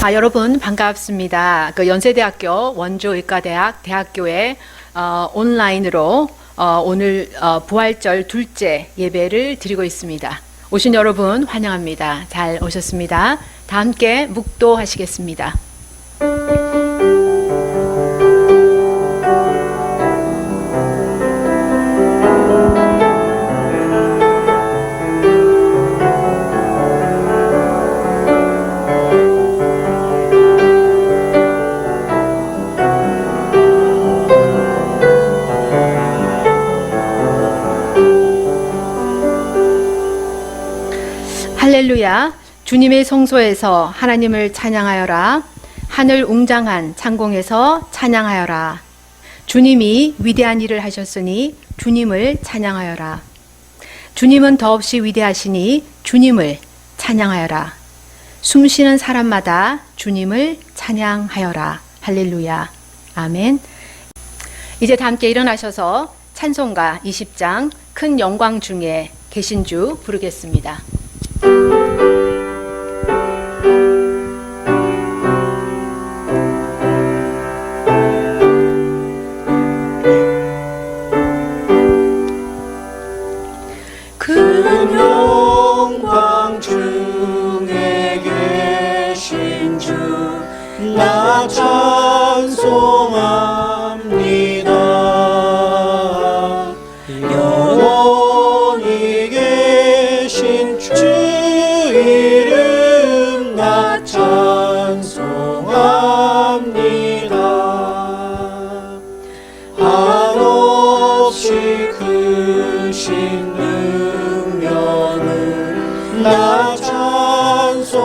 여러분 반갑습니다. 연세대학교 원주의과대학 대학교에 온라인으로 오늘 부활절 둘째 예배를 드리고 있습니다. 오신 여러분 환영합니다. 잘 오셨습니다. 다 함께 묵도하시겠습니다. 할렐루야. 주님의 성소에서 하나님을 찬양하여라. 하늘 웅장한 창공에서 찬양하여라. 주님이 위대한 일을 하셨으니 주님을 찬양하여라. 주님은 더없이 위대하시니 주님을 찬양하여라. 숨쉬는 사람마다 주님을 찬양하여라. 할렐루야. 아멘. 이제 다 함께 일어나셔서 찬송가 20장 큰 영광 중에 계신 주 부르겠습니다. 큰 영광 중에 계신 주 나 찬송합니다. 영원히 계신 주 이름 나 찬송합니다. 한없이 크신 능력을 나 찬송합니다.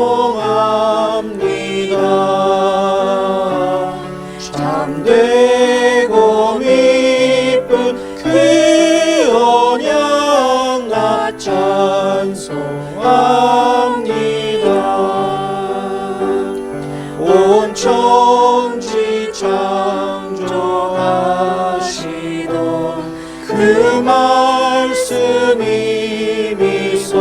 참되고 미쁜 그 언약 나 찬송합니다. 온 천지 창조하시던 그 말씀이 미소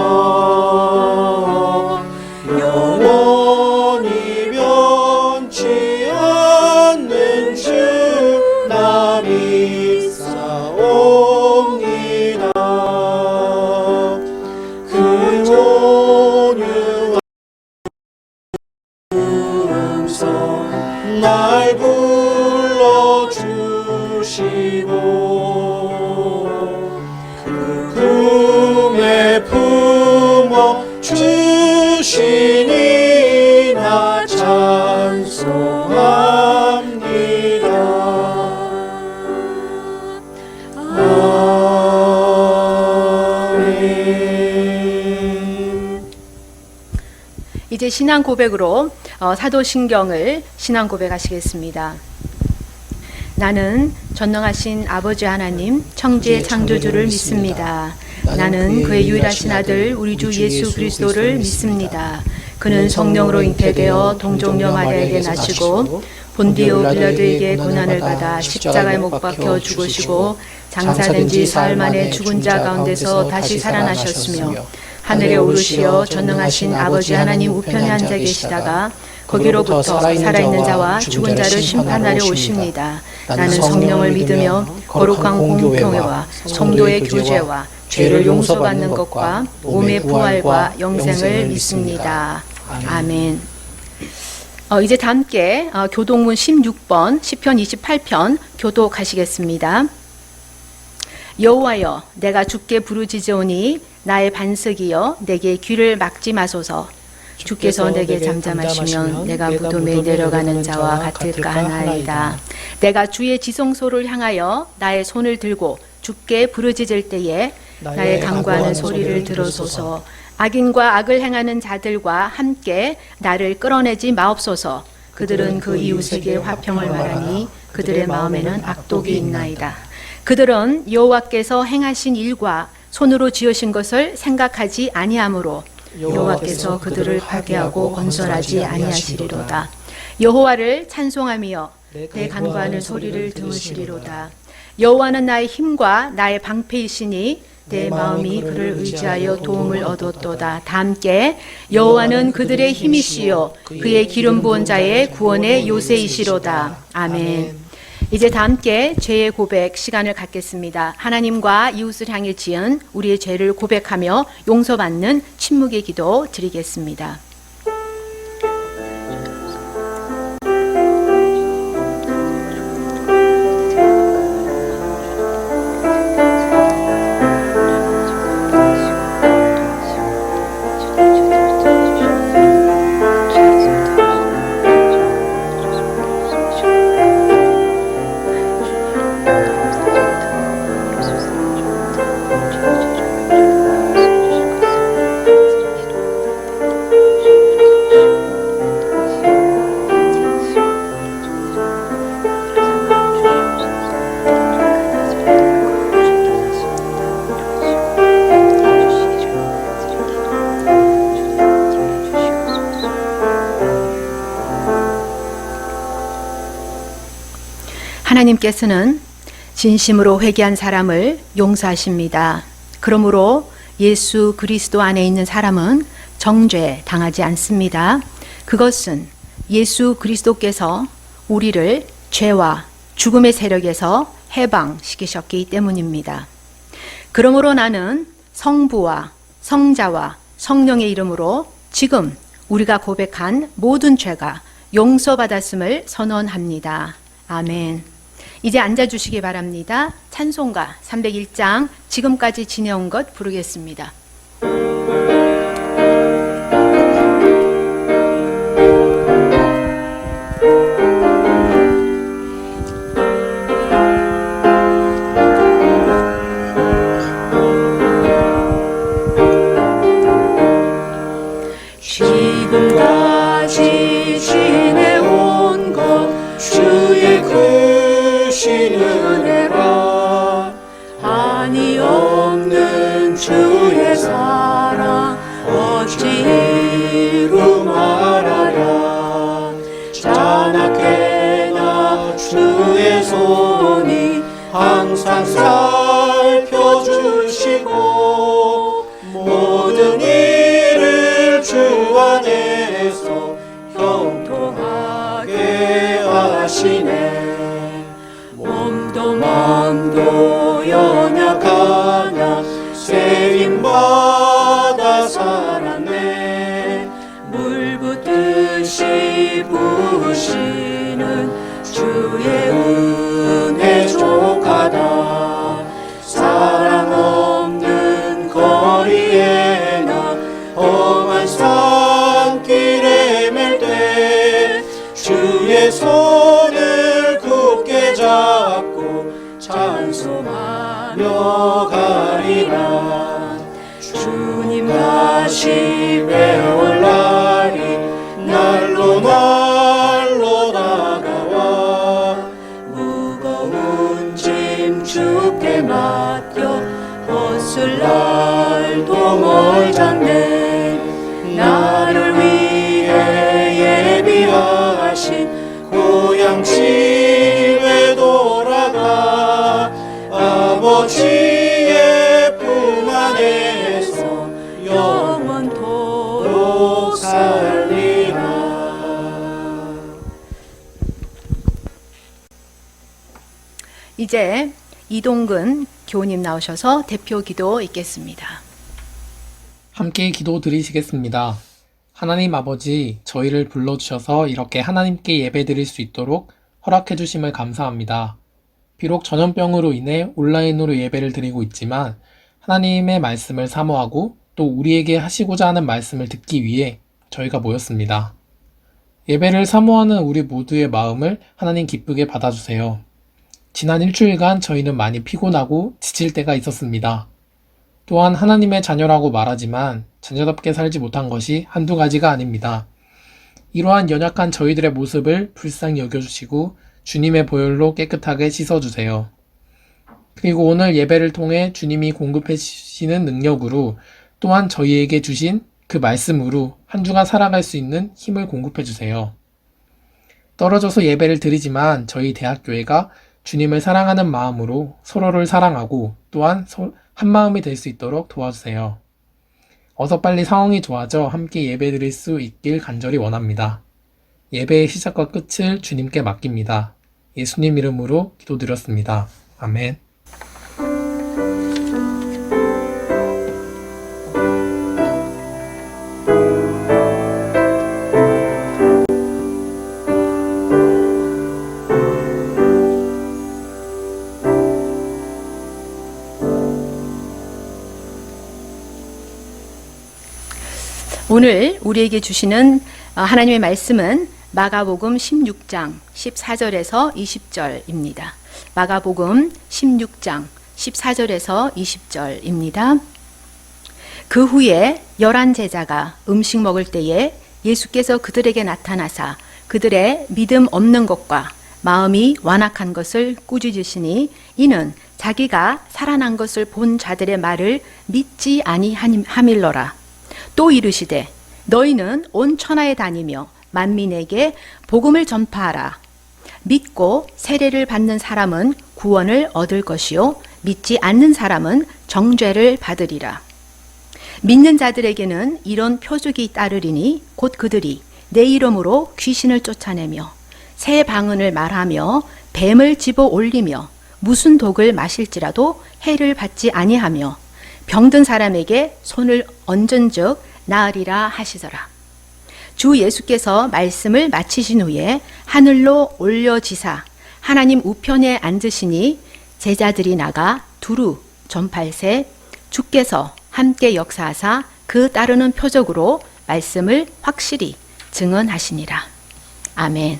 영원히 변치 않는 주 나 믿사옵니다. 그 온유한 음성 날 불러주시고 그 품에 품어 주시니 나 찬송합니다. 아멘. 이제 신앙 고백으로 사도신경을 신앙 고백하시겠습니다. 나는 전능하신 아버지 하나님 천지의 창조주를 믿습니다. 나는 그의 유일하신 아들 우리 주 예수 그리스도를 믿습니다. 그는 성령으로 잉태되어 동정녀 마리아에게 나시고 본디오 빌라도에게 고난을 받아 십자가에 못 박혀 죽으시고 장사된 지 사흘 만에 죽은 자 가운데서 다시 살아나셨으며 하늘에 오르시어 전능하신 아버지 하나님 우편에 앉아 계시다가 거기로부터 살아있는 자와 죽은 자를 심판하려 오십니다. 나는 성령을 믿으며 거룩한 공동교회와 성도의 교제와 죄를 용서받는 것과 몸의 부활과 영생을 믿습니다. 아멘. 이제 다 함께 교동문 16번 시편 28편 교독하시겠습니다. 여호와여 내가 주께 부르짖으오니 나의 반석이여 내게 귀를 막지 마소서. 주께서 내게 잠잠하시면 내가 무덤에 내려가는 자와 같을까 하나이다. 내가 주의 지성소를 향하여 나의 손을 들고 주께 부르짖을 때에 나의 간구하는 소리를 들어소서. 악인과 악을 행하는 자들과 함께 나를 끌어내지 마옵소서. 그들은 그 이웃에게 화평을 말하니 그들의 마음에는 악독이 있나이다. 그들은 여호와께서 행하신 일과 손으로 지으신 것을 생각하지 아니하므로 여호와께서 그들을 파괴하고 건설하지 아니하시리로다. 여호와를 찬송하며 내 간구하는 소리를 들으시리로다. 여호와는 나의 힘과 나의 방패이시니 내 마음이 그를 의지하여 도움을 얻었도다. 다 함께 여호와는 그들의 힘이시요 그의 기름 부은 자의 구원의 요새이시로다. 아멘. 이제 다 함께 죄의 고백 시간을 갖겠습니다. 하나님과 이웃을 향해 지은 우리의 죄를 고백하며 용서받는 침묵의 기도 드리겠습니다. 하나님께서는 진심으로 회개한 사람을 용서하십니다. 그러므로 예수 그리스도 안에 있는 사람은 정죄 당하지 않습니다. 그것은 예수 그리스도께서 우리를 죄와 죽음의 세력에서 해방시키셨기 때문입니다. 그러므로 나는 성부와 성자와 성령의 이름으로 지금 우리가 고백한 모든 죄가 용서받았음을 선언합니다. 아멘. 이제 앉아주시기 바랍니다. 찬송가 301장 지금까지 지내온 것 부르겠습니다. 지금까지 지내온 것 주의 크신 은혜라 한이 없는 주의 사랑 어찌 이루 말하랴 자나깨나 주의 손이 항상 살펴주시고 모든 일을 주 안에서 형통하게 하시네 몸도 마음도 연약하나 세임받아 살았네 물 붓듯이 부으시는 주의 은혜 족하다 사랑 없는 거리에나 험한 산길에 맬 때 주의 손을 굳게 잡고 찬송하며 가리라 주님 다시 배울 날이 날로 날로 다가와 무거운 짐 주께 맡겨 벗을 날도 멀잖네 나를 위해 예비하신 고향 집에 돌아가 아버지의 품 안에서 영원토록 살리라. 이제 이동근 교우님 나오셔서 대표 기도 읽겠습니다. 함께 기도 드리시겠습니다. 하나님 아버지, 저희를 불러주셔서 이렇게 하나님께 예배드릴 수 있도록 허락해 주심을 감사합니다. 비록 전염병으로 인해 온라인으로 예배를 드리고 있지만 하나님의 말씀을 사모하고 또 우리에게 하시고자 하는 말씀을 듣기 위해 저희가 모였습니다. 예배를 사모하는 우리 모두의 마음을 하나님 기쁘게 받아주세요. 지난 일주일간 저희는 많이 피곤하고 지칠 때가 있었습니다. 또한 하나님의 자녀라고 말하지만 자녀답게 살지 못한 것이 한두 가지가 아닙니다. 이러한 연약한 저희들의 모습을 불쌍히 여겨주시고 주님의 보혈로 깨끗하게 씻어주세요. 그리고 오늘 예배를 통해 주님이 공급해 주시는 능력으로 또한 저희에게 주신 그 말씀으로 한 주간 살아갈 수 있는 힘을 공급해 주세요. 떨어져서 예배를 드리지만 저희 대학교회가 주님을 사랑하는 마음으로 서로를 사랑하고 또한 한마음이 될 수 있도록 도와주세요. 어서 빨리 상황이 좋아져 함께 예배드릴 수 있길 간절히 원합니다. 예배의 시작과 끝을 주님께 맡깁니다. 예수님 이름으로 기도드렸습니다. 아멘. 오늘 우리에게 주시는 하나님의 말씀은 마가복음 16장 14절에서 20절입니다. 마가복음 16장 14절에서 20절입니다. 그 후에 11 제자가 음식 먹을 때에 예수께서 그들에게 나타나사 그들의 믿음 없는 것과 마음이 완악한 것을 꾸짖으시니 이는 자기가 살아난 것을 본 자들의 말을 믿지 아니함일러라. 또 이르시되 너희는 온 천하에 다니며 만민에게 복음을 전파하라. 믿고 세례를 받는 사람은 구원을 얻을 것이요 믿지 않는 사람은 정죄를 받으리라. 믿는 자들에게는 이런 표적이 따르리니 곧 그들이 내 이름으로 귀신을 쫓아내며 새 방언을 말하며 뱀을 집어 올리며 무슨 독을 마실지라도 해를 받지 아니하며 병든 사람에게 손을 얹은즉 나으리라 하시더라. 주 예수께서 말씀을 마치신 후에 하늘로 올려지사 하나님 우편에 앉으시니 제자들이 나가 두루 전팔세 주께서 함께 역사하사 그 따르는 표적으로 말씀을 확실히 증언하시니라. 아멘.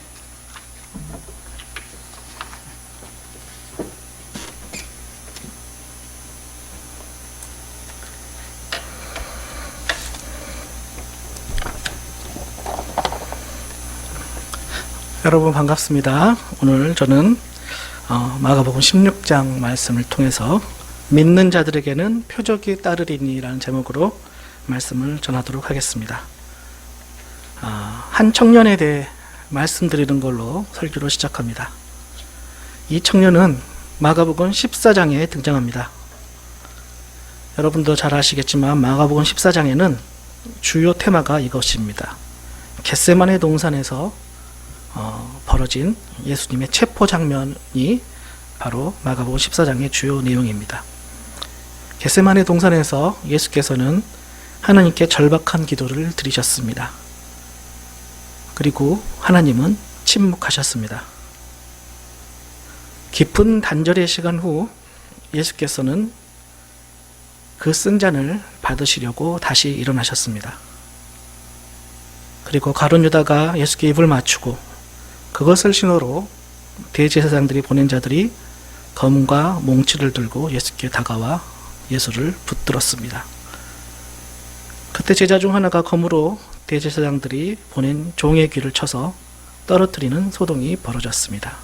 여러분 반갑습니다. 오늘 저는 마가복음 16장 말씀을 통해서 믿는 자들에게는 표적이 따르리니 라는 제목으로 말씀을 전하도록 하겠습니다. 한 청년에 대해 말씀드리는 걸로 설교를 시작합니다. 이 청년은 마가복음 14장에 등장합니다. 여러분도 잘 아시겠지만 마가복음 14장에는 주요 테마가 이것입니다. 겟세마네 동산에서 벌어진 예수님의 체포 장면이 바로 마가복음 14장의 주요 내용입니다. 겟세마네 동산에서 예수께서는 하나님께 절박한 기도를 드리셨습니다. 그리고 하나님은 침묵하셨습니다. 깊은 단절의 시간 후 예수께서는 그 쓴 잔을 받으시려고 다시 일어나셨습니다. 그리고 가룟 유다가 예수께 입을 맞추고 그것을 신호로 대제사장들이 보낸 자들이 검과 몽치를 들고 예수께 다가와 예수를 붙들었습니다. 그때 제자 중 하나가 검으로 대제사장들이 보낸 종의 귀를 쳐서 떨어뜨리는 소동이 벌어졌습니다.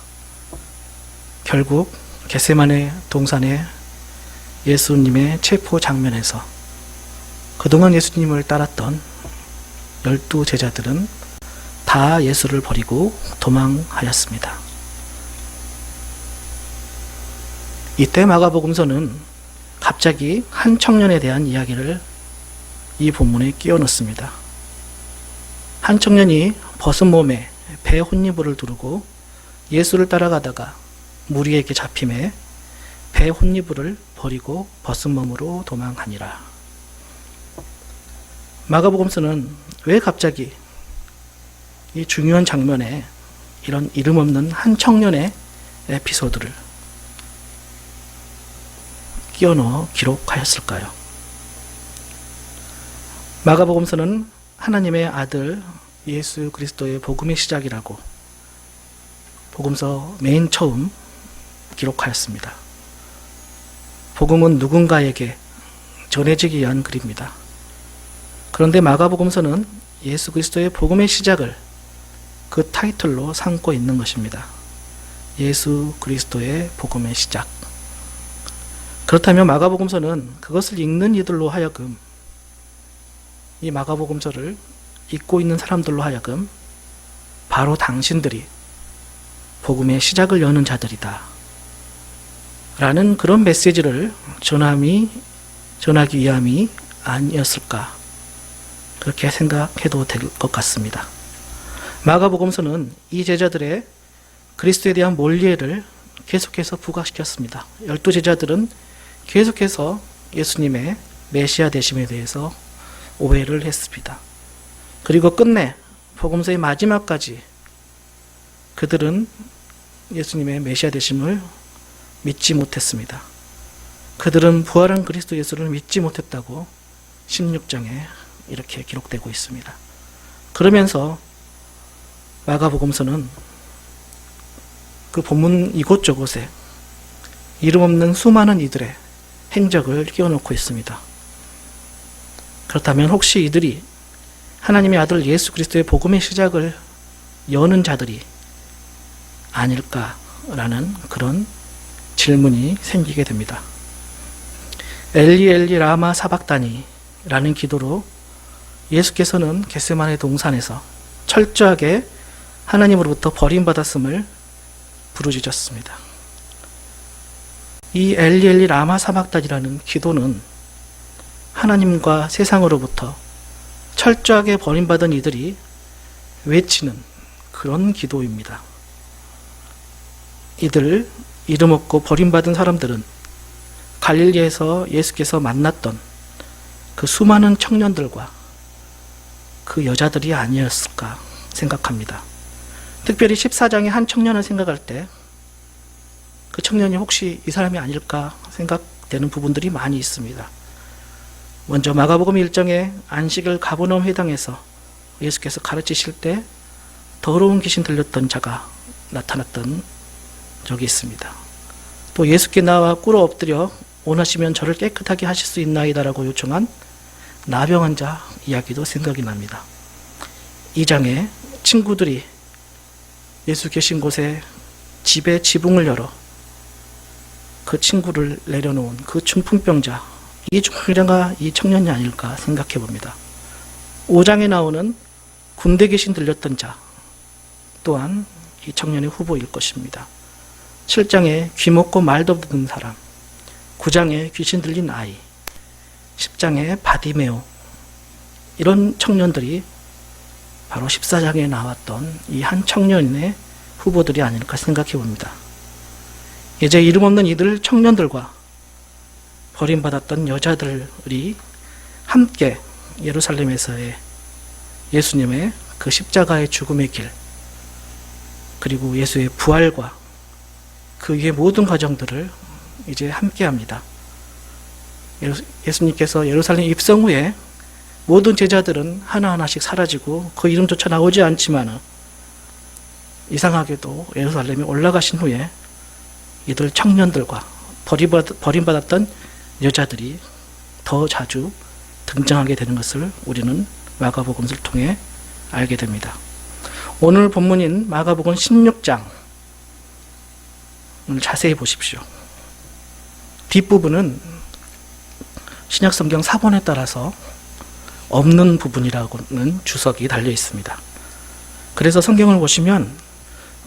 결국 겟세마네 동산의 예수님의 체포 장면에서 그동안 예수님을 따랐던 12 제자들은 다 예수를 버리고 도망하였습니다. 이때 마가복음서는 갑자기 한 청년에 대한 이야기를 이 본문에 끼워 넣습니다. 한 청년이 벗은 몸에 배 혼니부를 두르고 예수를 따라가다가 무리에게 잡힘에 배 혼니부를 버리고 벗은 몸으로 도망하니라. 마가복음서는 왜 갑자기 이 중요한 장면에 이런 이름 없는 한 청년의 에피소드를 끼워 넣어 기록하였을까요? 마가복음서는 하나님의 아들 예수 그리스도의 복음의 시작이라고 복음서 맨 처음 기록하였습니다. 복음은 누군가에게 전해지기 위한 글입니다. 그런데 마가복음서는 예수 그리스도의 복음의 시작을 그 타이틀로 삼고 있는 것입니다. 예수 그리스도의 복음의 시작. 그렇다면 마가복음서는 그것을 읽는 이들로 하여금 이 마가복음서를 읽고 있는 사람들로 하여금 바로 당신들이 복음의 시작을 여는 자들이다 라는 그런 메시지를 전하기 위함이 아니었을까, 그렇게 생각해도 될 것 같습니다. 마가복음서는 이 제자들의 그리스도에 대한 몰리회를 계속해서 부각시켰습니다. 12제자들은 계속해서 예수님의 메시아 되심에 대해서 오해를 했습니다. 그리고 끝내 복음서의 마지막까지 그들은 예수님의 메시아 되심을 믿지 못했습니다. 그들은 부활한 그리스도 예수를 믿지 못했다고 16장에 이렇게 기록되고 있습니다. 그러면서 마가복음서는 그 본문 이곳저곳에 이름 없는 수많은 이들의 행적을 끼워놓고 있습니다. 그렇다면 혹시 이들이 하나님의 아들 예수 그리스도의 복음의 시작을 여는 자들이 아닐까라는 그런 질문이 생기게 됩니다. 엘리 엘리 라마 사박다니 라는 기도로 예수께서는 겟세마네 동산에서 철저하게 하나님으로부터 버림받았음을 부르짖었습니다. 이 엘리 엘리 라마 사박다니라는 기도는 하나님과 세상으로부터 철저하게 버림받은 이들이 외치는 그런 기도입니다. 이들 이름 없고 버림받은 사람들은 갈릴리에서 예수께서 만났던 그 수많은 청년들과 그 여자들이 아니었을까 생각합니다. 특별히 14장의 한 청년을 생각할 때 그 청년이 혹시 이 사람이 아닐까 생각되는 부분들이 많이 있습니다. 먼저 마가복음 1장에 안식일 가버나움 회당에서 예수께서 가르치실 때 더러운 귀신 들렸던 자가 나타났던 적이 있습니다. 또 예수께 나와 꿇어 엎드려 원하시면 저를 깨끗하게 하실 수 있나이다라고 요청한 나병 환자 이야기도 생각이 납니다. 2장에 친구들이 예수 계신 곳에 집에 지붕을 열어 그 친구를 내려놓은 그 중풍병자, 이 중풍병자가 이 청년이 아닐까 생각해 봅니다. 5장에 나오는 군대 귀신 들렸던 자 또한 이 청년의 후보일 것입니다. 7장에 귀 먹고 말도 듣는 사람, 9장에 귀신 들린 아이, 10장에 바디메오, 이런 청년들이 바로 14장에 나왔던 이 한 청년의 후보들이 아닐까 생각해 봅니다. 이제 이름 없는 이들 청년들과 버림받았던 여자들이 함께 예루살렘에서의 예수님의 그 십자가의 죽음의 길, 그리고 예수의 부활과 그 위의 모든 과정들을 이제 함께 합니다. 예수님께서 예루살렘 입성 후에 모든 제자들은 하나하나씩 사라지고 그 이름조차 나오지 않지만 이상하게도 예루살렘에 올라가신 후에 이들 청년들과 버림받았던 여자들이 더 자주 등장하게 되는 것을 우리는 마가복음서를 통해 알게 됩니다. 오늘 본문인 마가복음 16장 자세히 보십시오. 뒷부분은 신약성경 사본에 따라서 없는 부분이라고는 주석이 달려 있습니다. 그래서 성경을 보시면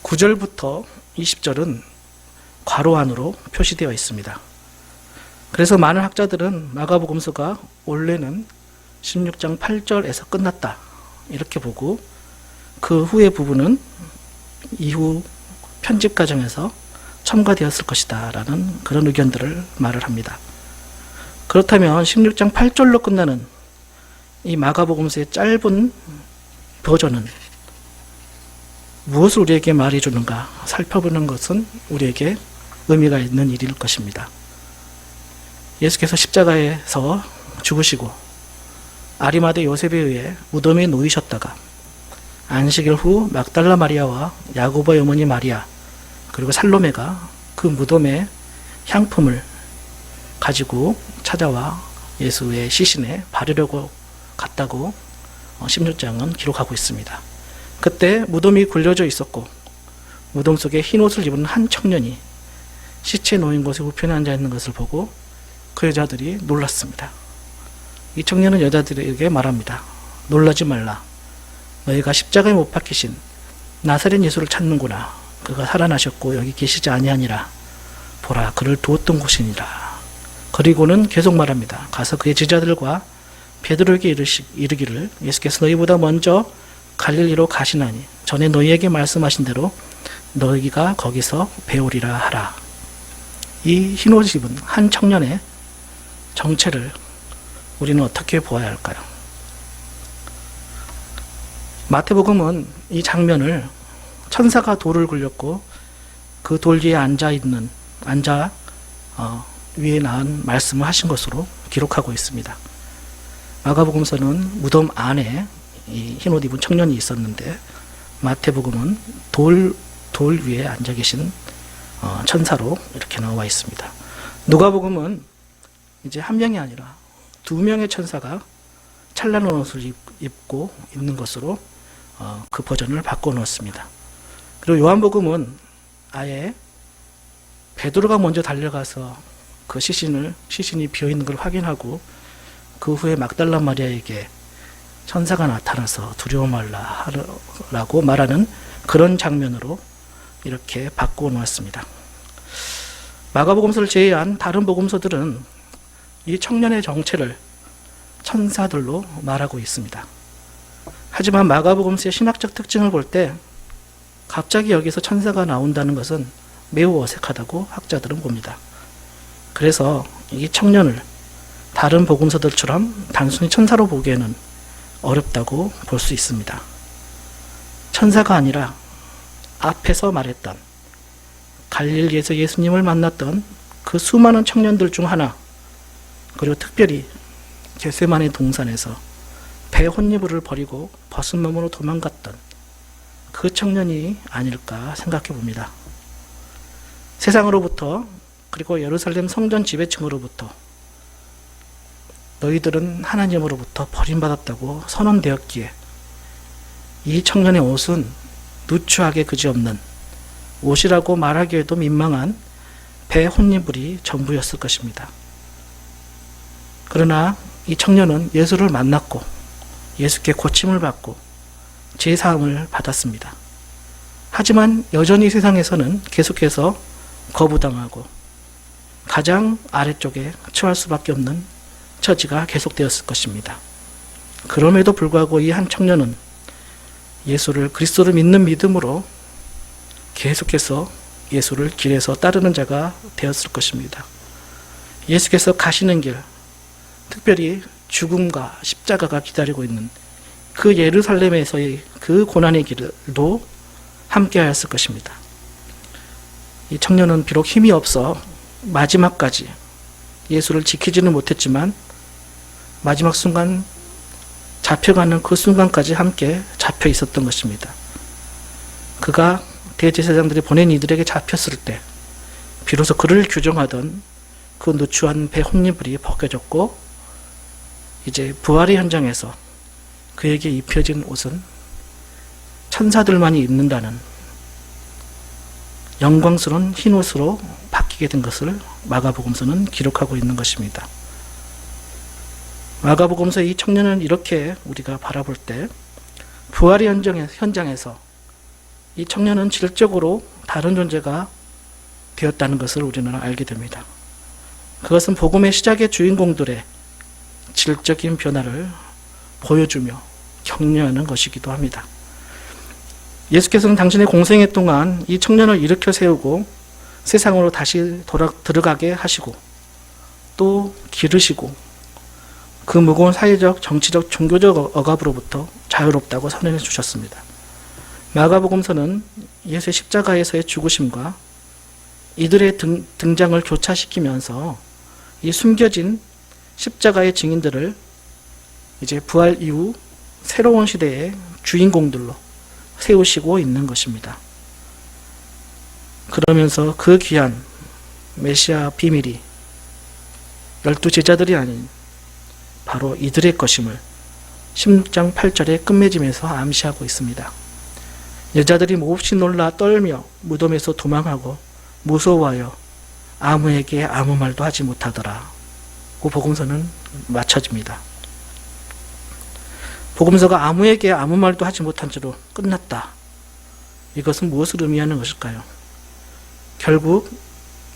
9절부터 20절은 괄호 안으로 표시되어 있습니다. 그래서 많은 학자들은 마가복음서가 원래는 16장 8절에서 끝났다 이렇게 보고 그 후의 부분은 이후 편집 과정에서 첨가되었을 것이다 라는 그런 의견들을 말을 합니다. 그렇다면 16장 8절로 끝나는 이 마가복음서의 짧은 버전은 무엇을 우리에게 말해주는가 살펴보는 것은 우리에게 의미가 있는 일일 것입니다. 예수께서 십자가에서 죽으시고 아리마대 요셉에 의해 무덤에 놓이셨다가 안식일 후 막달라 마리아와 야고보의 어머니 마리아 그리고 살로메가 그 무덤에 향품을 가지고 찾아와 예수의 시신에 바르려고 갔다고 16장은 기록하고 있습니다. 그때 무덤이 굴려져 있었고 무덤 속에 흰 옷을 입은 한 청년이 시체 놓인 곳에 우편에 앉아 있는 것을 보고 그 여자들이 놀랐습니다. 이 청년은 여자들에게 말합니다. 놀라지 말라. 너희가 십자가에 못 박히신 나사렛 예수를 찾는구나. 그가 살아나셨고 여기 계시지 아니하니라. 보라, 그를 두었던 곳이니라. 그리고는 계속 말합니다. 가서 그의 제자들과 베드로에게 이르기를 예수께서 너희보다 먼저 갈릴리로 가시나니 전에 너희에게 말씀하신 대로 너희가 거기서 배우리라 하라. 이 흰옷 입은 한 청년의 정체를 우리는 어떻게 보아야 할까요? 마태복음은 이 장면을 천사가 돌을 굴렸고 그 돌 위에 위에 나은 말씀을 하신 것으로 기록하고 있습니다. 마가복음서는 무덤 안에 이 흰옷 입은 청년이 있었는데 마태복음은 돌 위에 앉아 계신 천사로 이렇게 나와 있습니다. 누가복음은 이제 한 명이 아니라 두 명의 천사가 찬란한 옷을 입고 있는 것으로 그 버전을 바꿔 놓았습니다. 그리고 요한복음은 아예 베드로가 먼저 달려가서 그 시신이 비어 있는 걸 확인하고 그 후에 막달라 마리아에게 천사가 나타나서 두려워 말라라고 말하는 그런 장면으로 이렇게 바꾸어 놓았습니다. 마가복음서를 제외한 다른 복음서들은 이 청년의 정체를 천사들로 말하고 있습니다. 하지만 마가복음서의 신학적 특징을 볼 때 갑자기 여기서 천사가 나온다는 것은 매우 어색하다고 학자들은 봅니다. 그래서 이 청년을 다른 복음서들처럼 단순히 천사로 보기에는 어렵다고 볼 수 있습니다. 천사가 아니라 앞에서 말했던 갈릴리에서 예수님을 만났던 그 수많은 청년들 중 하나, 그리고 특별히 겟세마네 동산에서 배 혼니부를 버리고 벗은 몸으로 도망갔던 그 청년이 아닐까 생각해 봅니다. 세상으로부터 그리고 예루살렘 성전 지배층으로부터 너희들은 하나님으로부터 버림받았다고 선언되었기에 이 청년의 옷은 누추하게 그지없는 옷이라고 말하기에도 민망한 배 혼니불이 전부였을 것입니다. 그러나 이 청년은 예수를 만났고 예수께 고침을 받고 제사함을 받았습니다. 하지만 여전히 세상에서는 계속해서 거부당하고 가장 아래쪽에 처할 수밖에 없는 처지가 계속되었을 것입니다. 그럼에도 불구하고 이 한 청년은 그리스도를 믿는 믿음으로 계속해서 예수를 길에서 따르는 자가 되었을 것입니다. 예수께서 가시는 길, 특별히 죽음과 십자가가 기다리고 있는 그 예루살렘에서의 그 고난의 길도 함께 하였을 것입니다. 이 청년은 비록 힘이 없어 마지막까지 예수를 지키지는 못했지만 마지막 순간 잡혀가는 그 순간까지 함께 잡혀 있었던 것입니다. 그가 대제사장들이 보낸 이들에게 잡혔을 때 비로소 그를 규정하던 그 누추한 배 혼니불이 벗겨졌고 이제 부활의 현장에서 그에게 입혀진 옷은 천사들만이 입는다는 영광스러운 흰 옷으로 바뀌게 된 것을 마가복음서는 기록하고 있는 것입니다. 마가복음서 이 청년은 이렇게 우리가 바라볼 때 부활의 현장에서 이 청년은 질적으로 다른 존재가 되었다는 것을 우리는 알게 됩니다. 그것은 복음의 시작의 주인공들의 질적인 변화를 보여주며 격려하는 것이기도 합니다. 예수께서는 당신의 공생애 동안 이 청년을 일으켜 세우고 세상으로 다시 들어가게 하시고 또 기르시고 그 무거운 사회적, 정치적, 종교적 억압으로부터 자유롭다고 선언해 주셨습니다. 마가복음서는 예수의 십자가에서의 죽으심과 이들의 등장을 교차시키면서 이 숨겨진 십자가의 증인들을 이제 부활 이후 새로운 시대의 주인공들로 세우시고 있는 것입니다. 그러면서 그 귀한 메시아 비밀이 12제자들이 아닌 바로 이들의 것임을 10장 8절의 끝맺음에서 암시하고 있습니다. 여자들이 몹시 놀라 떨며 무덤에서 도망하고 무서워하여 아무에게 아무 말도 하지 못하더라. 그 복음서는 마쳐집니다. 복음서가 아무에게 아무 말도 하지 못한 채로 끝났다. 이것은 무엇을 의미하는 것일까요? 결국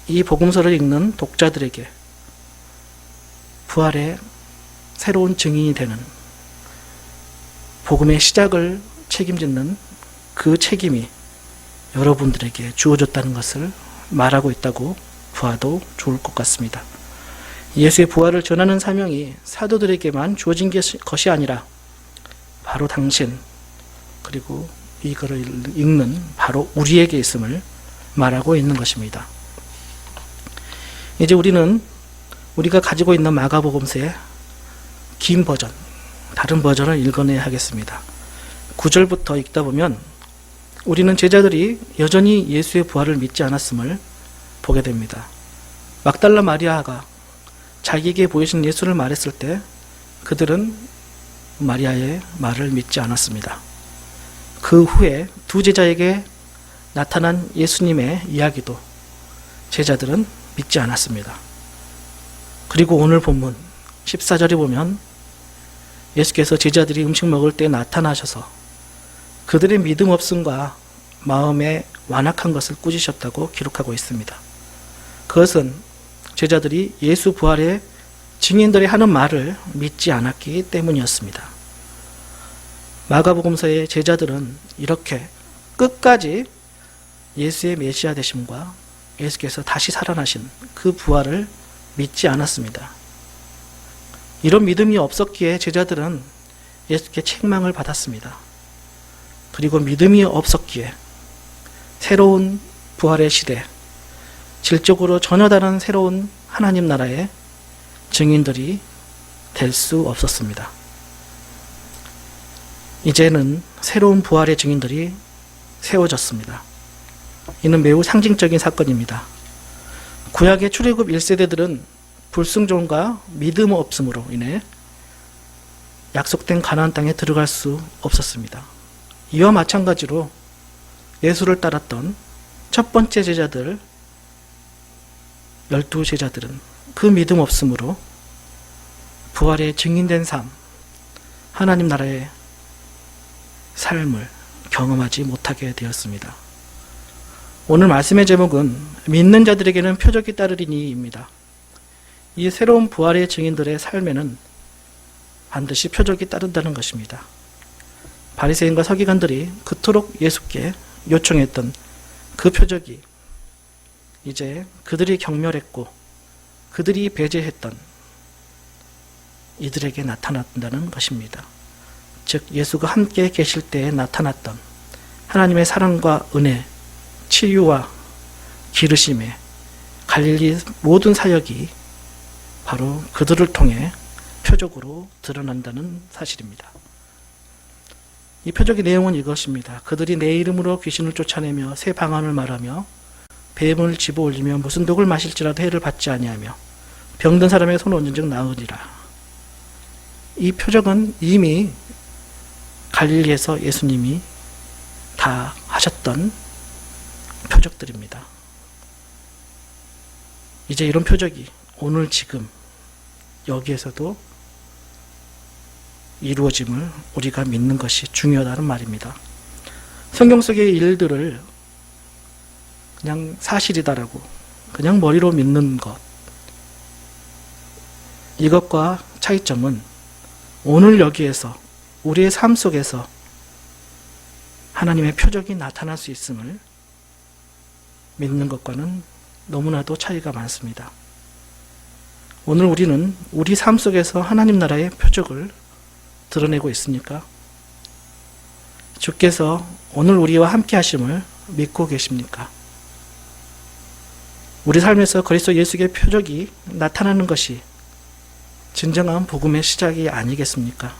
이 복음서를 읽는 독자들에게 부활의 새로운 증인이 되는 복음의 시작을 책임짓는 그 책임이 여러분들에게 주어졌다는 것을 말하고 있다고 보아도 좋을 것 같습니다. 예수의 부활을 전하는 사명이 사도들에게만 주어진 것이 아니라 바로 당신 그리고 이거를 읽는 바로 우리에게 있음을 말하고 있는 것입니다. 이제 우리가 가지고 있는 마가복음서의 긴 버전, 다른 버전을 읽어내야 하겠습니다. 9절부터 읽다 보면 우리는 제자들이 여전히 예수의 부활을 믿지 않았음을 보게 됩니다. 막달라 마리아가 자기에게 보이신 예수를 말했을 때 그들은 마리아의 말을 믿지 않았습니다. 그 후에 두 제자에게 나타난 예수님의 이야기도 제자들은 믿지 않았습니다. 그리고 오늘 본문 14절에 보면 예수께서 제자들이 음식 먹을 때 나타나셔서 그들의 믿음 없음과 마음의 완악한 것을 꾸짖으셨다고 기록하고 있습니다. 그것은 제자들이 예수 부활의 증인들이 하는 말을 믿지 않았기 때문이었습니다. 마가복음서의 제자들은 이렇게 끝까지 예수의 메시아 되심과 예수께서 다시 살아나신 그 부활을 믿지 않았습니다. 이런 믿음이 없었기에 제자들은 예수께 책망을 받았습니다. 그리고 믿음이 없었기에 새로운 부활의 시대, 질적으로 전혀 다른 새로운 하나님 나라의 증인들이 될 수 없었습니다. 이제는 새로운 부활의 증인들이 세워졌습니다. 이는 매우 상징적인 사건입니다. 구약의 출애굽 1세대들은 불순종과 믿음 없음으로 인해 약속된 가나안 땅에 들어갈 수 없었습니다. 이와 마찬가지로 예수를 따랐던 첫 번째 제자들 12제자들은 그 믿음 없음으로 부활의 증인된 삶, 하나님 나라의 삶을 경험하지 못하게 되었습니다. 오늘 말씀의 제목은 믿는 자들에게는 표적이 따르리니입니다. 이 새로운 부활의 증인들의 삶에는 반드시 표적이 따른다는 것입니다. 바리새인과 서기관들이 그토록 예수께 요청했던 그 표적이 이제 그들이 경멸했고 그들이 배제했던 이들에게 나타났다는 것입니다. 즉 예수가 함께 계실 때에 나타났던 하나님의 사랑과 은혜, 치유와 기르심에 갈릴리 모든 사역이 바로 그들을 통해 표적으로 드러난다는 사실입니다. 이 표적의 내용은 이것입니다. 그들이 내 이름으로 귀신을 쫓아내며 새 방언을 말하며 뱀을 집어 올리며 무슨 독을 마실지라도 해를 받지 아니하며 병든 사람의 손을 얹은 즉 나으리라. 이 표적은 이미 갈릴리에서 예수님이 다 하셨던 표적들입니다. 이제 이런 표적이 오늘 지금 여기에서도 이루어짐을 우리가 믿는 것이 중요하다는 말입니다. 성경 속의 일들을 그냥 사실이다라고 그냥 머리로 믿는 것, 이것과 차이점은 오늘 여기에서 우리의 삶 속에서 하나님의 표적이 나타날 수 있음을 믿는 것과는 너무나도 차이가 많습니다. 오늘 우리는 우리 삶 속에서 하나님 나라의 표적을 드러내고 있습니까? 주께서 오늘 우리와 함께 하심을 믿고 계십니까? 우리 삶에서 그리스도 예수의 표적이 나타나는 것이 진정한 복음의 시작이 아니겠습니까?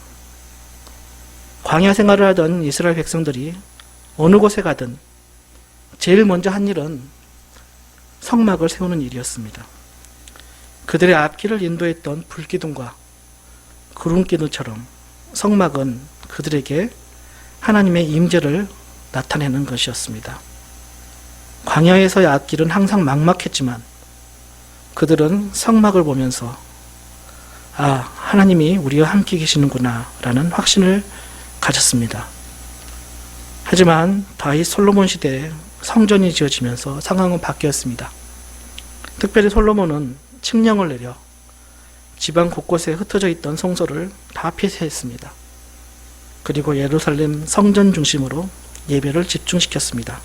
광야 생활을 하던 이스라엘 백성들이 어느 곳에 가든 제일 먼저 한 일은 성막을 세우는 일이었습니다. 그들의 앞길을 인도했던 불기둥과 구름기둥처럼 성막은 그들에게 하나님의 임재를 나타내는 것이었습니다. 광야에서의 앞길은 항상 막막했지만 그들은 성막을 보면서 하나님이 우리와 함께 계시는구나 라는 확신을 가졌습니다. 하지만 다윗 솔로몬 시대에 성전이 지어지면서 상황은 바뀌었습니다. 특별히 솔로몬은 칙령을 내려 지방 곳곳에 흩어져 있던 성소를 다 폐쇄했습니다. 그리고 예루살렘 성전 중심으로 예배를 집중시켰습니다.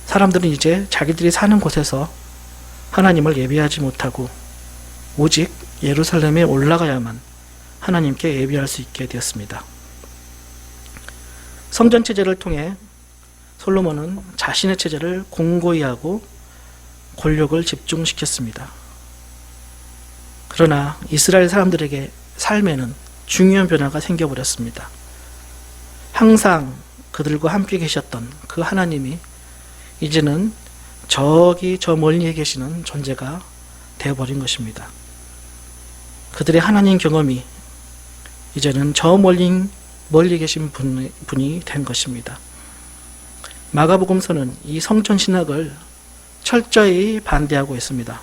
사람들은 이제 자기들이 사는 곳에서 하나님을 예배하지 못하고 오직 예루살렘에 올라가야만 하나님께 예배할 수 있게 되었습니다. 성전 체제를 통해 솔로몬은 자신의 체제를 공고히 하고 권력을 집중시켰습니다. 그러나 이스라엘 사람들에게 삶에는 중요한 변화가 생겨버렸습니다. 항상 그들과 함께 계셨던 그 하나님이 이제는 저기 저 멀리에 계시는 존재가 되어버린 것입니다. 그들의 하나님 경험이 이제는 저 멀리 계신 분이 된 것입니다. 마가복음서는 이 성전 신학을 철저히 반대하고 있습니다.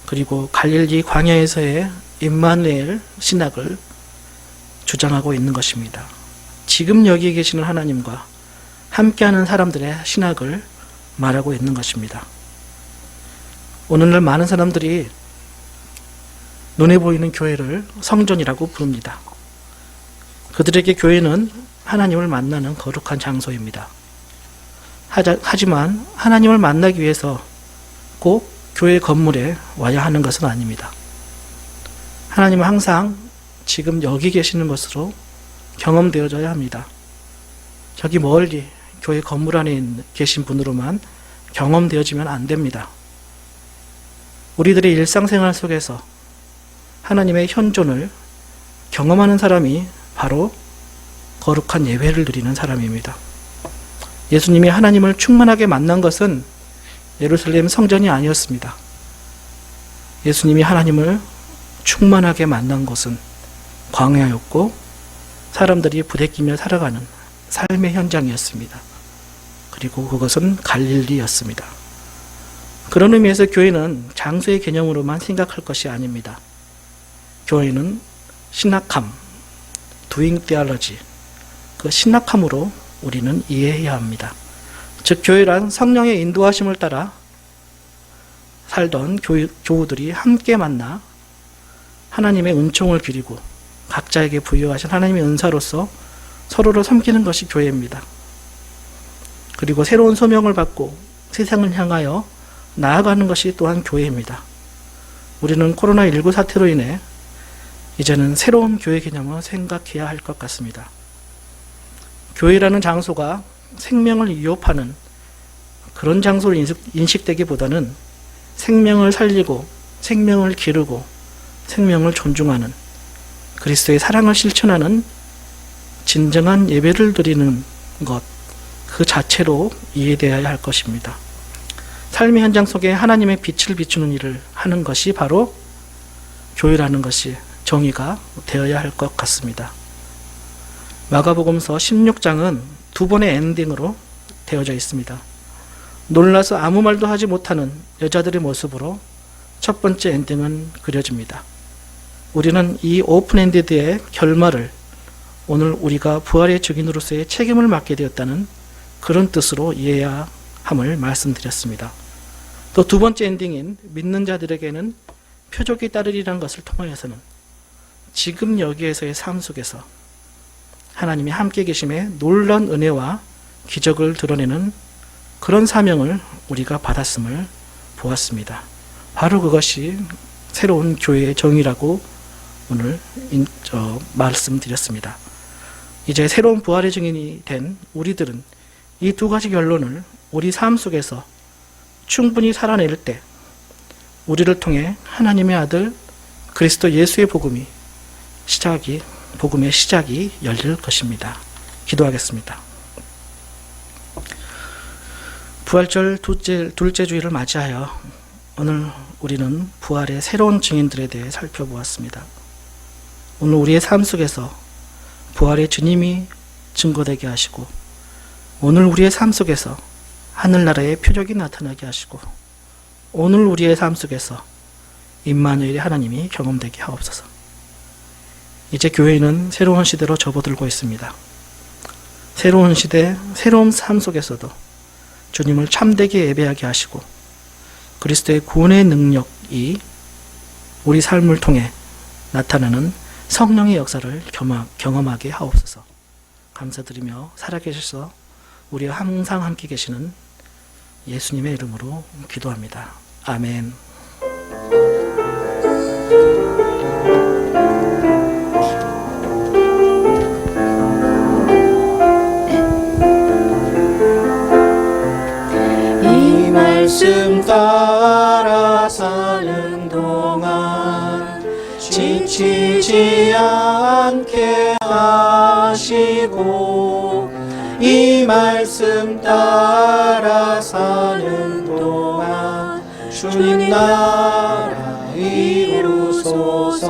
그리고 갈릴리 광야에서의 임마누엘 신학을 주장하고 있는 것입니다. 지금 여기 계시는 하나님과 함께하는 사람들의 신학을 말하고 있는 것입니다. 오늘날 많은 사람들이 눈에 보이는 교회를 성전이라고 부릅니다. 그들에게 교회는 하나님을 만나는 거룩한 장소입니다. 하지만 하나님을 만나기 위해서 꼭 교회 건물에 와야 하는 것은 아닙니다. 하나님은 항상 지금 여기 계시는 것으로 경험되어져야 합니다. 저기 멀리 교회 건물 안에 계신 분으로만 경험되어지면 안 됩니다. 우리들의 일상생활 속에서 하나님의 현존을 경험하는 사람이 바로 거룩한 예배를 누리는 사람입니다. 예수님이 하나님을 충만하게 만난 것은 예루살렘 성전이 아니었습니다. 예수님이 하나님을 충만하게 만난 곳은 광야였고 사람들이 부대끼며 살아가는 삶의 현장이었습니다. 그리고 그것은 갈릴리였습니다. 그런 의미에서 교회는 장소의 개념으로만 생각할 것이 아닙니다. 교회는 신학함, doing theology, 그 신학함으로 우리는 이해해야 합니다. 즉 교회란 성령의 인도하심을 따라 살던 교우들이 함께 만나 하나님의 은총을 기리고 각자에게 부여하신 하나님의 은사로서 서로를 섬기는 것이 교회입니다. 그리고 새로운 소명을 받고 세상을 향하여 나아가는 것이 또한 교회입니다. 우리는 코로나19 사태로 인해 이제는 새로운 교회 개념을 생각해야 할 것 같습니다. 교회라는 장소가 생명을 위협하는 그런 장소로 인식되기보다는 생명을 살리고 생명을 기르고 생명을 존중하는 그리스도의 사랑을 실천하는 진정한 예배를 드리는 것, 그 자체로 이해되어야 할 것입니다. 삶의 현장 속에 하나님의 빛을 비추는 일을 하는 것이 바로 교회라는 것이 정의가 되어야 할 것 같습니다. 마가복음서 16장은 두 번의 엔딩으로 되어져 있습니다. 놀라서 아무 말도 하지 못하는 여자들의 모습으로 첫 번째 엔딩은 그려집니다. 우리는 이 오픈엔디드의 결말을 오늘 우리가 부활의 증인으로서의 책임을 맡게 되었다는 그런 뜻으로 이해해야 함을 말씀드렸습니다. 또 두 번째 엔딩인 믿는 자들에게는 표적이 따르리라는 것을 통하여서는 지금 여기에서의 삶 속에서 하나님이 함께 계심에 놀라운 은혜와 기적을 드러내는 그런 사명을 우리가 받았음을 보았습니다. 바로 그것이 새로운 교회의 정의라고 오늘 말씀드렸습니다. 이제 새로운 부활의 증인이 된 우리들은 이 두 가지 결론을 우리 삶 속에서 충분히 살아낼 때 우리를 통해 하나님의 아들 그리스도 예수의 복음의 시작이 열릴 것입니다. 기도하겠습니다. 부활절 둘째 주일을 맞이하여 오늘 우리는 부활의 새로운 증인들에 대해 살펴보았습니다. 오늘 우리의 삶 속에서 부활의 주님이 증거되게 하시고 오늘 우리의 삶 속에서 하늘나라의 표적이 나타나게 하시고 오늘 우리의 삶 속에서 임마누엘의 하나님이 경험되게 하옵소서. 이제 교회는 새로운 시대로 접어들고 있습니다. 새로운 시대, 새로운 삶 속에서도 주님을 참되게 예배하게 하시고 그리스도의 구원의 능력이 우리 삶을 통해 나타나는 성령의 역사를 경험하게 하옵소서. 감사드리며 살아계셔서 우리와 항상 함께 계시는 예수님의 이름으로 기도합니다. 아멘. 이 말씀 따라 사는 동안 지치지 않게 하시고 이 말씀 따라 사는 동안 주님 나라 이루소서.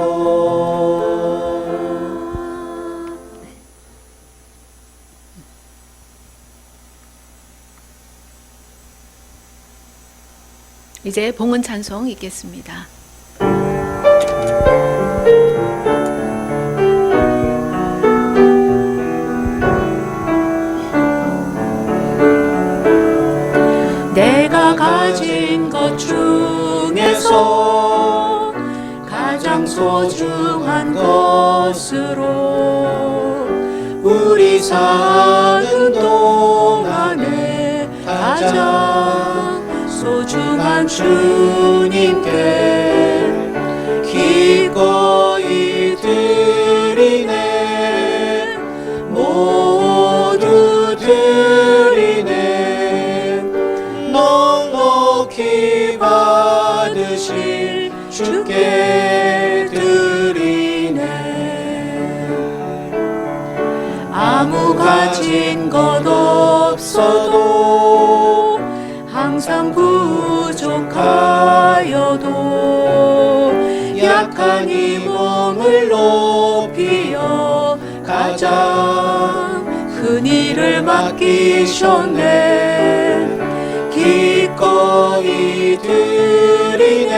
이제 봉헌 찬송 읽겠습니다. 내가 가진 것 중에서 가장 소중한 것으로 우리 사는 동안에 가장 소중한 주님께 기꺼이 드리네. 모두 드리네. 넉넉히 받으실 주께 드리네. 아무 가진 것 없어도 항상 부족하여도 약한 이 몸을 높이어 가장 큰 일을 맡기셨네. 기꺼이 드리네.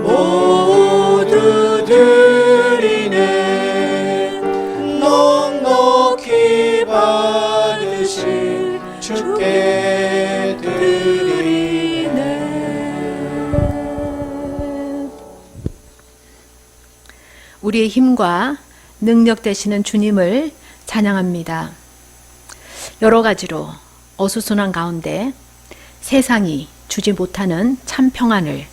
모두 드리네. 넉넉히 받으실 주께 드리네. 우리의 힘과 능력 되시는 주님을 찬양합니다. 여러 가지로 어수선한 가운데 세상이 주지 못하는 참 평안을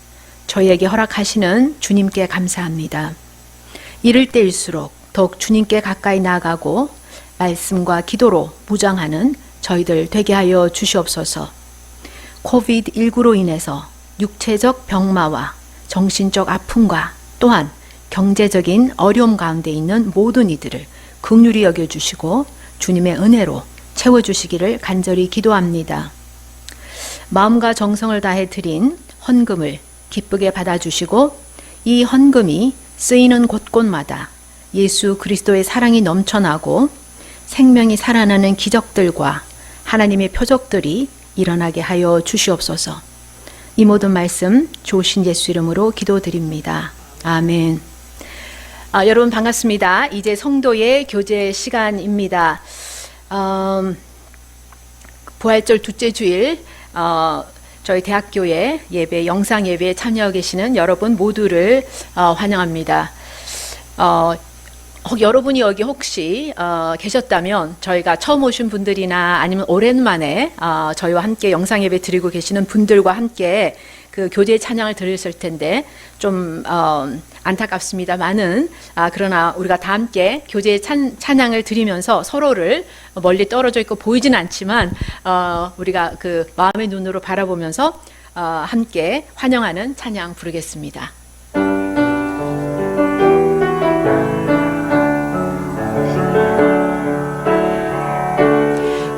저희에게 허락하시는 주님께 감사합니다. 이럴 때일수록 더욱 주님께 가까이 나아가고 말씀과 기도로 무장하는 저희들 되게 하여 주시옵소서. 코비드19로 인해서 육체적 병마와 정신적 아픔과 또한 경제적인 어려움 가운데 있는 모든 이들을 긍휼히 여겨주시고 주님의 은혜로 채워주시기를 간절히 기도합니다. 마음과 정성을 다해 드린 헌금을 기쁘게 받아주시고 이 헌금이 쓰이는 곳곳마다 예수 그리스도의 사랑이 넘쳐나고 생명이 살아나는 기적들과 하나님의 표적들이 일어나게 하여 주시옵소서. 이 모든 말씀 좋으신 예수 이름으로 기도드립니다. 아멘. 여러분 반갑습니다. 이제 성도의 교제 시간입니다. 부활절 둘째 주일 저희 대학교의 예배, 영상 예배에 참여하고 계시는 여러분 모두를 환영합니다. 여러분이 여기 혹시 계셨다면 저희가 처음 오신 분들이나 아니면 오랜만에 저희와 함께 영상 예배 드리고 계시는 분들과 함께 그 교제 찬양을 들으실 텐데 좀 안타깝습니다만은 그러나 우리가 다 함께 교제 찬양을 드리면서 서로를 멀리 떨어져 있고 보이진 않지만 우리가 그 마음의 눈으로 바라보면서 함께 환영하는 찬양 부르겠습니다.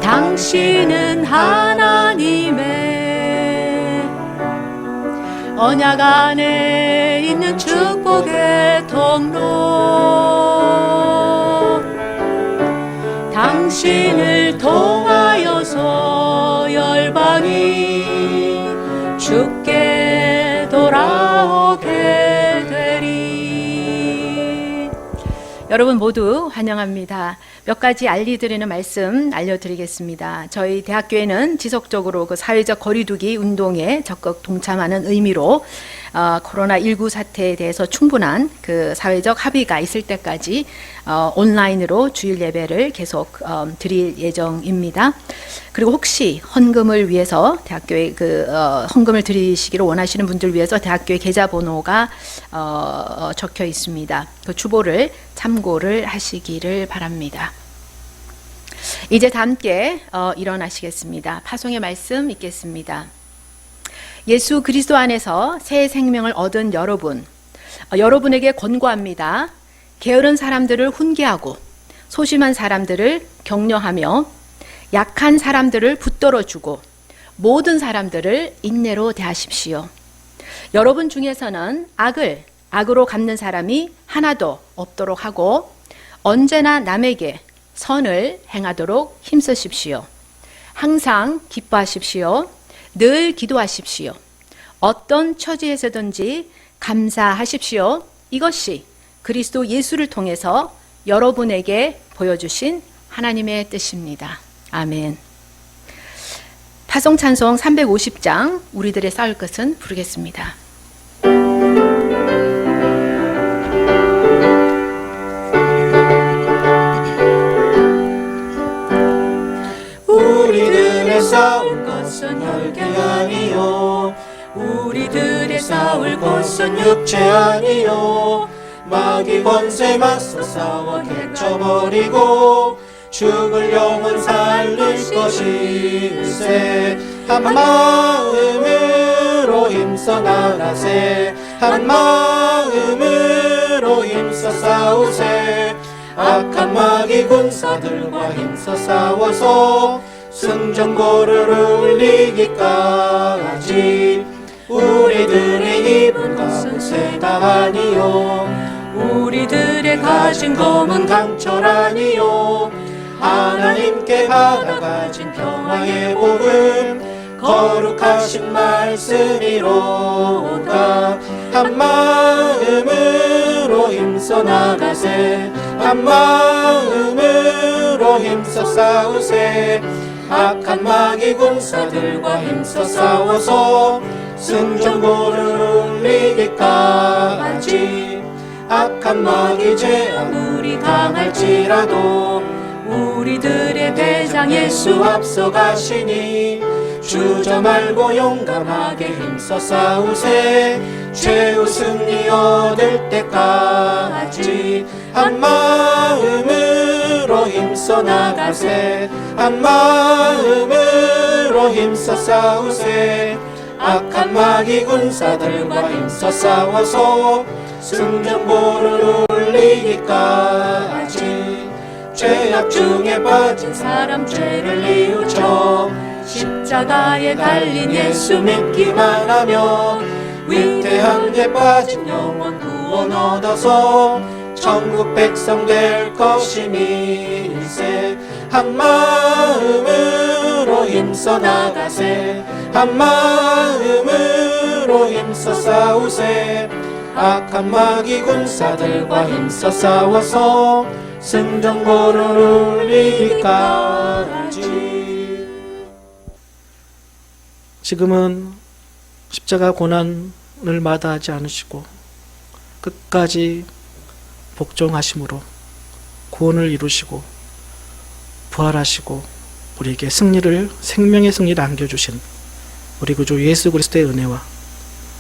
당신은 하나님의 언약 안에 있는 축복의 통로. 당신을 통하여서 열방이 주께 돌아오게 되리. 여러분 모두 환영합니다. 몇 가지 알려드리는 말씀 알려드리겠습니다. 저희 대학교에는 지속적으로 그 사회적 거리두기 운동에 적극 동참하는 의미로 코로나19 사태에 대해서 충분한 그 사회적 합의가 있을 때까지 온라인으로 주일 예배를 계속 드릴 예정입니다. 그리고 혹시 헌금을 위해서 대학교에 헌금을 드리시기를 원하시는 분들 위해서 대학교의 계좌번호가 적혀 있습니다. 그 주보를 참고를 하시기를 바랍니다. 이제 다 함께 일어나시겠습니다. 파송의 말씀 읽겠습니다. 예수 그리스도 안에서 새 생명을 얻은 여러분, 여러분에게 권고합니다. 게으른 사람들을 훈계하고 소심한 사람들을 격려하며 약한 사람들을 붙들어주고 모든 사람들을 인내로 대하십시오. 여러분 중에서는 악을 악으로 갚는 사람이 하나도 없도록 하고 언제나 남에게 선을 행하도록 힘쓰십시오. 항상 기뻐하십시오. 늘 기도하십시오. 어떤 처지에서든지 감사하십시오. 이것이 그리스도 예수를 통해서 여러분에게 보여주신 하나님의 뜻입니다. 아멘. 파송찬송 350장 우리들의 싸울 것은 부르겠습니다. 우리들의 싸울 것은 혈기 아니요 우리들의 싸울 것은 육체 아니요 마귀 권세 맞서 싸워 개쳐버리고 죽을 영혼 살릴 것일세. 한 마음으로 힘써 나가세. 한 마음으로 힘써 싸우세. 악한 마귀 군사들과 힘써 싸워서 승전고를 울리기까지 우리들의 입은 것은 다 아니요 우리들의 가진 검은 강철 아니요 하나님께 받아가진 평화의 복음 거룩하신 말씀이로다. 한 마음으로 힘써 나가세. 한 마음으로 힘써 싸우세. 악한 마귀 군사들과 힘써 싸워서 승전고를 울리기까지 악한 마귀 죄 아무리 강할지라도 우리들의 대장 예수 앞서 가시니 주저 말고 용감하게 힘써 싸우세. 최후 승리 얻을 때까지 한 마음으로 힘써 나가세. 한 마음으로 힘써 싸우세. 악한 마귀 군사들과 힘써 싸워서 승전고를 울리기까지 죄악 중에 빠진 사람 죄를 뉘우쳐 십자가에 달린 예수 믿기만 하면 위태한 데 빠진 영혼 구원 얻어서 천국 백성 될 것임일세. 한 마음으로 힘써 나가세. 한 마음으로 힘써 싸우세. 악한 마귀 군사들과 힘써 싸워서 승전고를 울리기까지. 지금은 십자가 고난을 마다하지 않으시고 끝까지 복종하심으로 구원을 이루시고 부활하시고 우리에게 생명의 승리를 안겨주신 우리 구주 예수 그리스도의 은혜와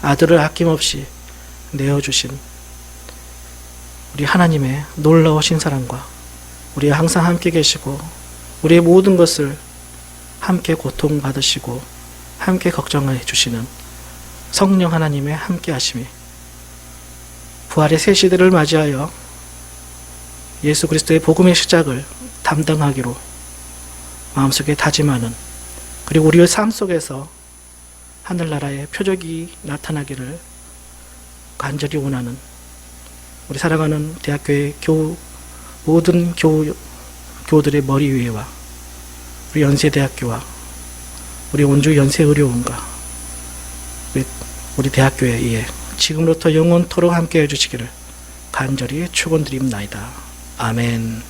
아들을 아낌없이 내어주신 우리 하나님의 놀라우신 사랑과 우리와 항상 함께 계시고 우리의 모든 것을 함께 고통받으시고 함께 걱정해 주시는 성령 하나님의 함께 하심이 부활의 새 시대를 맞이하여 예수 그리스도의 복음의 시작을 담당하기로 마음속에 다짐하는, 그리고 우리의 삶 속에서 하늘나라의 표적이 나타나기를 간절히 원하는 우리 사랑하는 대학교의 모든 교우들의 머리 위에와 우리 연세대학교와 우리 원주 연세의료원과 우리 대학교에 의해 지금부터 영원토록 함께 해주시기를 간절히 축원드립나이다. 아멘.